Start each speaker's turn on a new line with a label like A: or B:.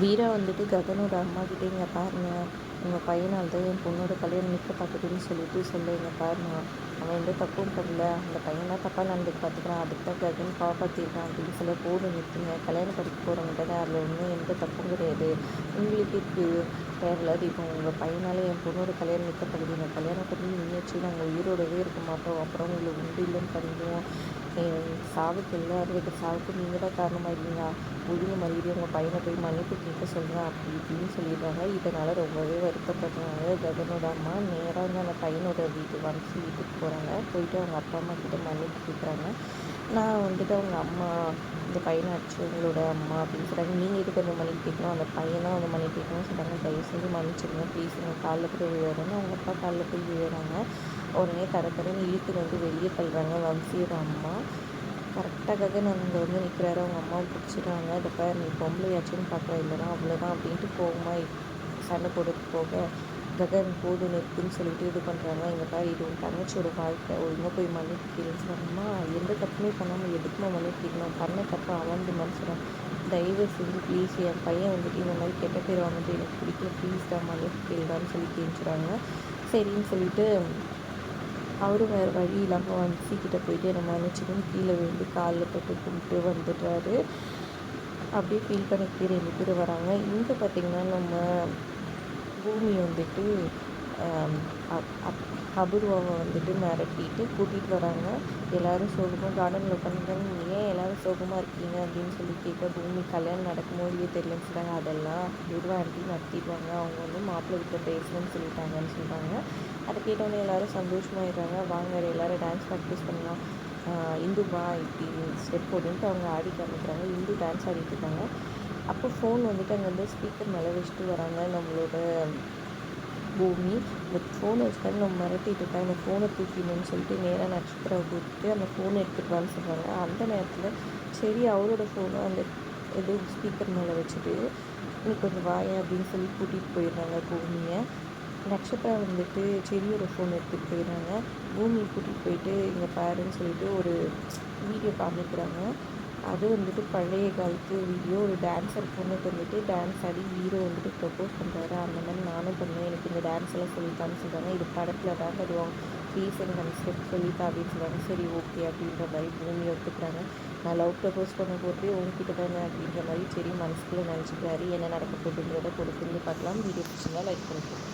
A: வீரா வந்துட்டு ககனோட அம்மாக்கிட்ட இங்கே பாருங்க, உங்கள் பையனால் தான் என் பொண்ணோட கல்யாணம் நிற்க பார்க்குதுன்னு சொல்லிட்டு இங்கே பாருங்க, அவன் எந்த தப்பும் பண்ணல, அந்த பையன் தான் தப்பாக நடந்துக்க பார்த்துக்கிறான், அதுக்கு தான் ககன் காப்பாற்றிருக்கான் அப்படின்னு சொல்ல போடு நிறுத்துங்க, கல்யாணம் படிக்க போகிறவங்க தான் அதில் ஒன்றும் எந்த தப்பும் கிடையாது. உங்களுக்கு தேவையில்லாது இப்போ உங்கள் பையனால் என் பொண்ணோட கல்யாணம் நிற்க பார்க்குது, இந்த கல்யாணம் பண்ணி நின்றுச்சு நாங்கள் உயிரோடவே இருக்க மாட்டோம், அப்புறம் உங்களுக்கு உண்டு இல்லைன்னு பண்ணிடுவோம், சாவுக்கு எல்லாருடைய சாவுக்கு நீங்கள் தான் காரணமாயிருந்தீங்க, ஒழுங்கு மறுபடியும் உங்கள் பையனை போய் மன்னிப்பு கேட்க சொல்கிறேன் அப்படி இப்படின்னு சொல்லிடுறாங்க. இதனால் ரொம்பவே வருத்தப்படுறாங்க. ககனோட அம்மா நேராக வந்து அந்த பையனோட வீட்டுக்கு போகிறாங்க. போயிட்டு அவங்க அப்பா அம்மா கிட்ட மன்னிப்பு கேட்குறாங்க. நான் வந்துட்டு அவங்க அம்மா இந்த பையனை அடிச்சு உங்களோட அம்மா அப்படின்னு சொல்கிறாங்க. நீங்கள் இது கொஞ்சம் மன்னிப்பு கேட்கணும், அந்த பையனும் வந்து மன்னிப்பு கேட்கணும்னு சொல்கிறாங்க. தயவு செஞ்சு மன்னிச்சிடுங்க ப்ளீஸ், உங்கள் காலில் போய் விழுறேன்னு அவங்க அப்பா காலில் போய் விழுறாங்க. உடனே தரன்னு இழுத்துன்னு வந்து வெளியே தள்ளுறாங்க வம்சியோட அம்மா. கரெக்டாக ககன் அங்கே வந்து நிற்கிறாரு. அவங்க அம்மாவை பிடிச்சிடுறாங்க. அதை பாரு நீ பொம்பளையாச்சுன்னு பார்க்குற, இல்லைனா அவ்வளோதான் அப்படின்ட்டு கோவமாக சண்டை போட்டுட்டு போக ககன் போது நிறுத்துன்னு சொல்லிட்டு இது பண்ணுறாங்க. இங்கே பாரு இது உன் தங்கச்சியோட வாழ்க்கை, ஒழுங்காக போய் மன்னிப்பு கேளுன்னு சொன்னோம்னா எந்த தப்புமே பண்ணாமல் எதுக்குமா மன்னிப்பு கேட்கணும், பண்ண தப்பு அவன் மனுஷன், தயவு செஞ்சு ப்ளீஸ் என் பையன் வந்துட்டு இந்த மாதிரி கெட்ட பேர் வாங்கிட்டு எனக்கு பிடிக்கல, ப்ளீஸ் தான் மன்னிப்பு கேளுடான்னு சொல்லி கேஞ்சுறாங்க. சரின்னு சொல்லிட்டு அவரும் வேறு வழி இல்லாமல் வம்சிக்கிட்ட போயிட்டு என்னை மன்னிச்சுன்னு கீழே விழுந்து காலில் போட்டு கும்பிட்டு வந்துடுறாரு. அப்படியே ஃபீல் பண்ணிக்கிட்டு 2 பேர் வராங்க. இங்கே பார்த்திங்கன்னா நம்ம பூமி வந்துட்டு அபூர்வாவை வந்துட்டு மிரட்டிட்டு கூட்டிகிட்டு வராங்க. எல்லோரும் சோகமாக கார்டனில் உட்காந்துருக்காங்க. ஏன் எல்லோரும் சோகமாக இருக்கீங்க அப்படின்னு சொல்லி கேட்க, பூமி கல்யாணம் நடக்குமோ இல்லையோ தெரியலன்னு சொல்கிறாங்க. அதெல்லாம் அபூர்வா ஆண்டி நடத்திடுவாங்க, அவங்க வந்து மாப்பிள்ளை வீட்டில் பேசணும்னு சொல்லிட்டாங்கன்னு சொல்கிறாங்க. அதை கேட்டோன்னே எல்லோரும் சந்தோஷமாயிடுறாங்க. வாங்க எல்லோரும் டான்ஸ் ப்ராக்டிஸ் பண்ணலாம், இந்து வா இப்படி ஸ்டெப் போட்டுன்ட்டு அவங்க ஆடி காமிக்கிறாங்க. இந்து டான்ஸ் ஆடிட்டு இருக்காங்க. அப்போ ஃபோன் வந்துட்டு அங்கே வந்து ஸ்பீக்கர் மேலே வச்சுட்டு வராங்க நம்மளோட பூமி. இந்த ஃபோனை வச்சுட்டாங்க நம்ம மிரட்டிட்டு இருக்காங்க, அந்த ஃபோனை தூக்கிடணும்னு சொல்லிட்டு நேராக நட்சத்திரம் கூப்பிட்டு அந்த ஃபோனை எடுத்துகிட்டு வான்னு சொல்கிறாங்க. அந்த நேரத்தில் சரி அவரோட ஃபோனை அந்த ஏதோ ஸ்பீக்கர் மேலே வச்சுட்டு நீ கொஞ்சம் வாயேன் அப்படின்னு சொல்லி கூட்டிகிட்டு போயிடுறாங்க பூமியை. நட்சத்திரம் வந்துட்டு செடியோட ஃபோன் எடுத்துகிட்டு போயிடுறாங்க. பூமியை கூட்டிகிட்டு போயிட்டு இங்கே பாருன்னு சொல்லிட்டு ஒரு வீடியோ காமிக்கிறாங்க. அது வந்துட்டு பழைய காலத்து வீடியோ. ஒரு டான்ஸர் பொண்ணுக்கு வந்துட்டு டான்ஸ் ஆடி ஹீரோ வந்துட்டு ப்ரப்போஸ் பண்ணுறாரு. அந்த மாதிரி நானும் பண்ணுவேன், எனக்கு இந்த டான்ஸ் எல்லாம் சொல்லித்தான்னு சொல்கிறாங்க. இது படத்தில் தான் தருவாங்க, ப்ளீஸ் எனக்கு அந்த ஸ்டெப் சொல்லித்தா அப்படின்னு சொல்கிறாங்க. சரி ஓகே அப்படின்ற மாதிரி பூமி ஒத்துக்கிறாங்க. நான் லவ் ப்ரப்போஸ் பண்ண போட்டு உங்ககிட்ட தானே அப்படின்ற மாதிரி சரி மனசுக்குள்ளே நினச்சிக்கிறாரு. என்ன நடக்க போகுதுன்றதை பொறுத்து பார்க்கலாம். வீடியோ பிடிச்சிருந்தா லைக் பண்ணிக்கலாம்.